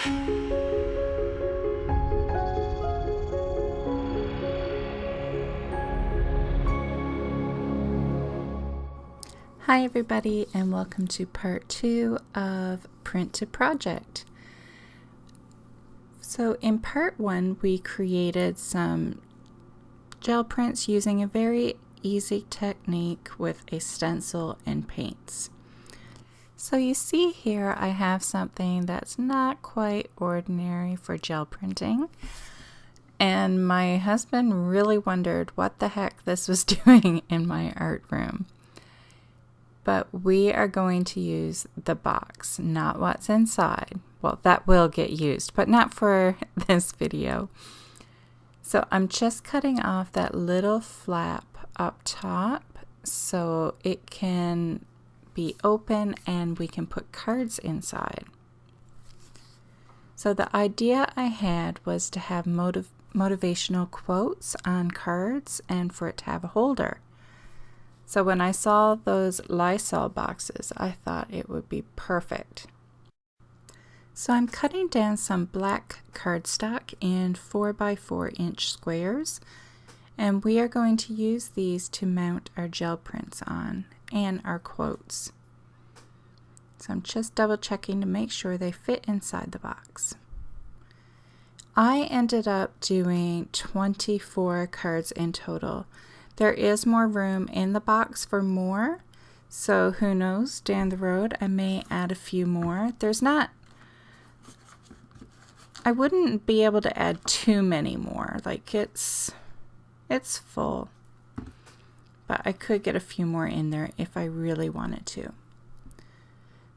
Hi everybody, and welcome to part 2 of Print to Project. So in part 1 we created some gel prints using a very easy technique with a stencil and paints. So you see here I have something that's not quite ordinary for gel printing, and my husband really wondered what the heck this was doing in my art room. But we are going to use the box, not what's inside. Well, that will get used, but not for this video. So I'm just cutting off that little flap up top so it can be open and we can put cards inside. So the idea I had was to have motivational quotes on cards and for it to have a holder. So when I saw those Lysol boxes, I thought it would be perfect. So I'm cutting down some black cardstock in 4x4 inch squares, and we are going to use these to mount our gel prints on and our quotes. So I'm just double checking to make sure they fit inside the box. I ended up doing 24 cards in total. There is more room in the box for more, so who knows, down the road I may add a few more. I wouldn't be able to add too many more, like it's full, but I could get a few more in there if I really wanted to.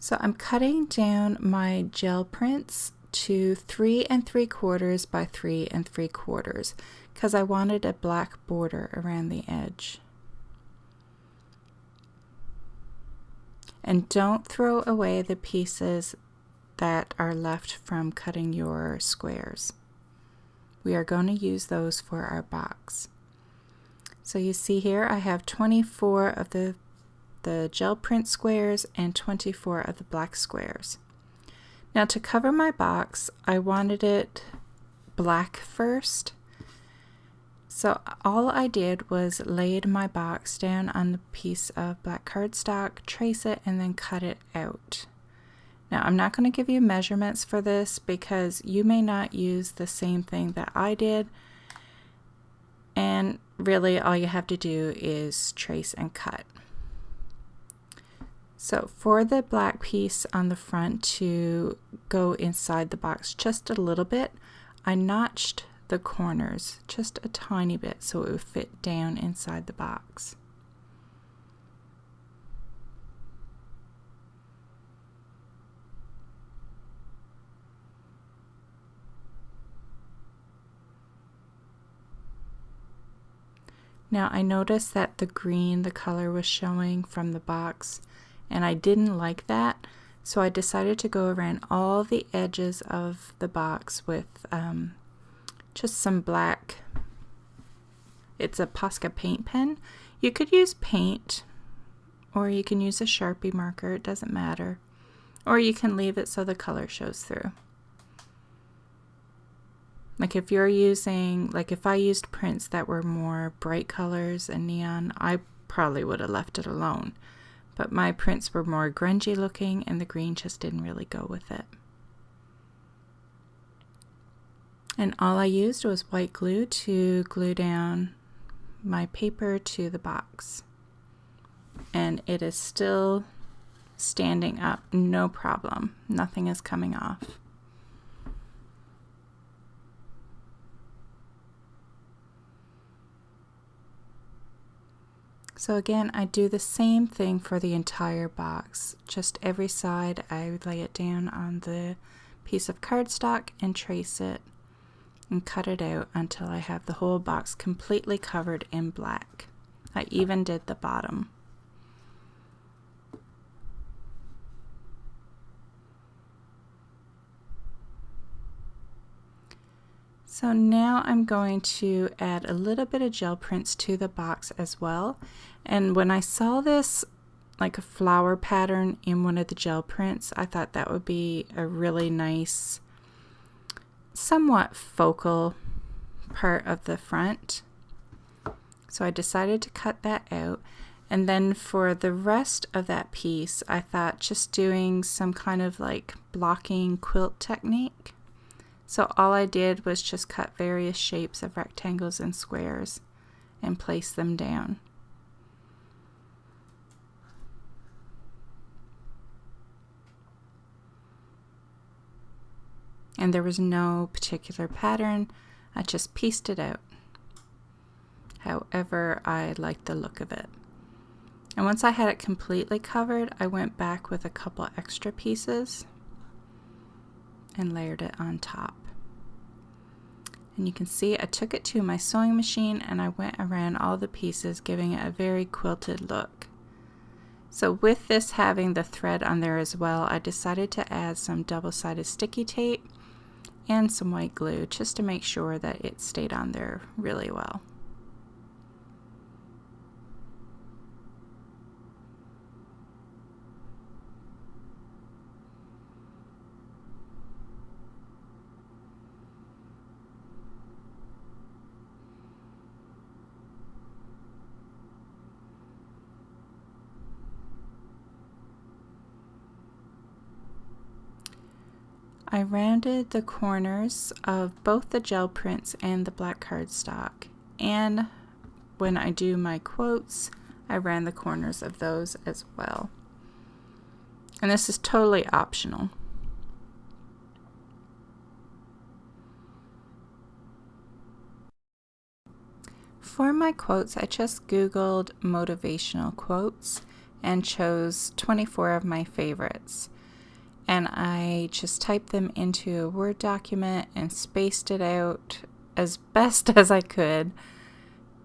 So I'm cutting down my gel prints to 3 3/4 by 3 3/4 because I wanted a black border around the edge. And don't throw away the pieces that are left from cutting your squares. We are going to use those for our box. So you see here I have 24 of the gel print squares and 24 of the black squares. Now to cover my box, I wanted it black first. So all I did was laid my box down on the piece of black cardstock, trace it, and then cut it out. Now I'm not going to give you measurements for this because you may not use the same thing that I did, and really all you have to do is trace and cut. So for the black piece on the front to go inside the box just a little bit, I notched the corners just a tiny bit so it would fit down inside the box. Now I noticed that the green, the color was showing from the box, and I didn't like that, so I decided to go around all the edges of the box with just some black. It's a Posca paint pen. You could use paint, or you can use a Sharpie marker, it doesn't matter. Or you can leave it so the color shows through. Like if you're using, like if I used prints that were more bright colors and neon, I probably would have left it alone. But my prints were more grungy looking and the green just didn't really go with it. And all I used was white glue to glue down my paper to the box. And it is still standing up, no problem. Nothing is coming off. So again, I do the same thing for the entire box. Just every side I lay it down on the piece of cardstock and trace it and cut it out until I have the whole box completely covered in black. I even did the bottom. So now I'm going to add a little bit of gel prints to the box as well. And when I saw this like a flower pattern in one of the gel prints, I thought that would be a really nice somewhat focal part of the front. So I decided to cut that out. And then for the rest of that piece, I thought just doing some kind of like blocking quilt technique. So all I did was just cut various shapes of rectangles and squares and place them down. And there was no particular pattern. I just pieced it out however I liked the look of it. And once I had it completely covered, I went back with a couple extra pieces and layered it on top. And you can see I took it to my sewing machine and I went around all the pieces, giving it a very quilted look. So with this having the thread on there as well, I decided to add some double-sided sticky tape and some white glue just to make sure that it stayed on there really well. I rounded the corners of both the gel prints and the black cardstock, and when I do my quotes, I round the corners of those as well. And this is totally optional. For my quotes, I just Googled motivational quotes and chose 24 of my favorites. And I just typed them into a Word document and spaced it out as best as I could.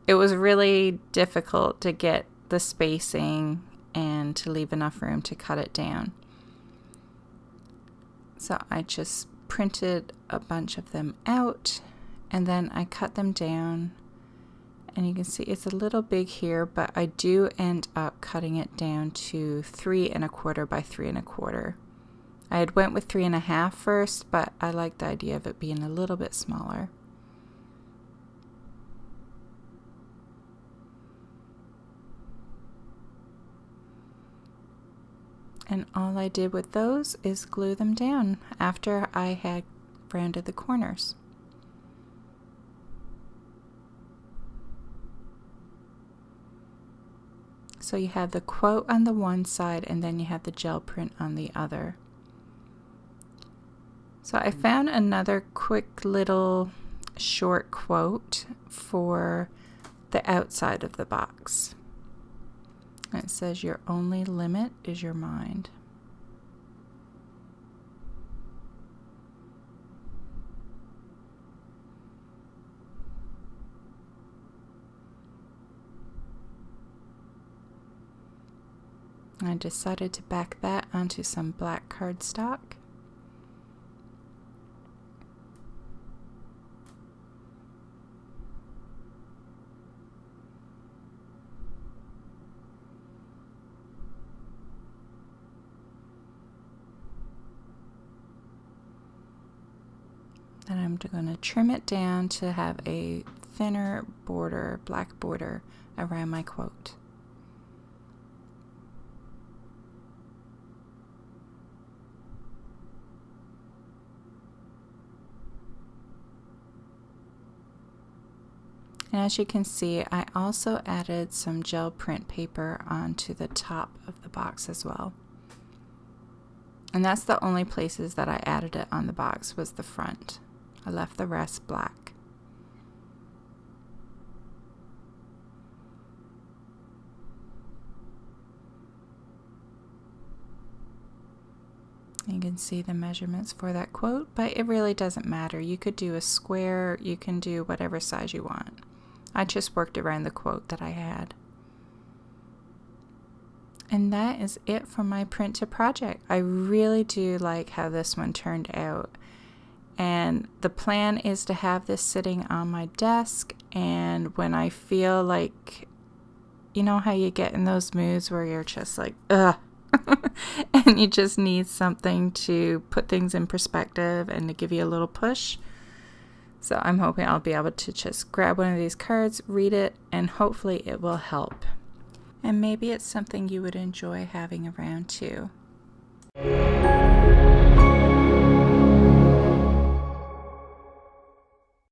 It was really difficult to get the spacing and to leave enough room to cut it down. So I just printed a bunch of them out and then I cut them down. And you can see it's a little big here, but I do end up cutting it down to 3 1/4 by 3 1/4. I had went with 3 1/2 first, but I like the idea of it being a little bit smaller. And all I did with those is glue them down after I had rounded the corners. So you have the quote on the one side and then you have the gel print on the other. So I found another quick little short quote for the outside of the box. It says, "Your only limit is your mind." I decided to back that onto some black cardstock. Then I'm going to trim it down to have a thinner border, black border around my quote. And as you can see, I also added some gel print paper onto the top of the box as well. And that's the only places that I added it on the box was the front. I left the rest black. You can see the measurements for that quote, but it really doesn't matter. You could do a square, you can do whatever size you want. I just worked around the quote that I had. And that is it for my print to project. I really do like how this one turned out. And the plan is to have this sitting on my desk, and when I feel like, you know how you get in those moods where you're just like, ugh, and you just need something to put things in perspective and to give you a little push, So I'm hoping I'll be able to just grab one of these cards, read it, and hopefully it will help. And maybe it's something you would enjoy having around too.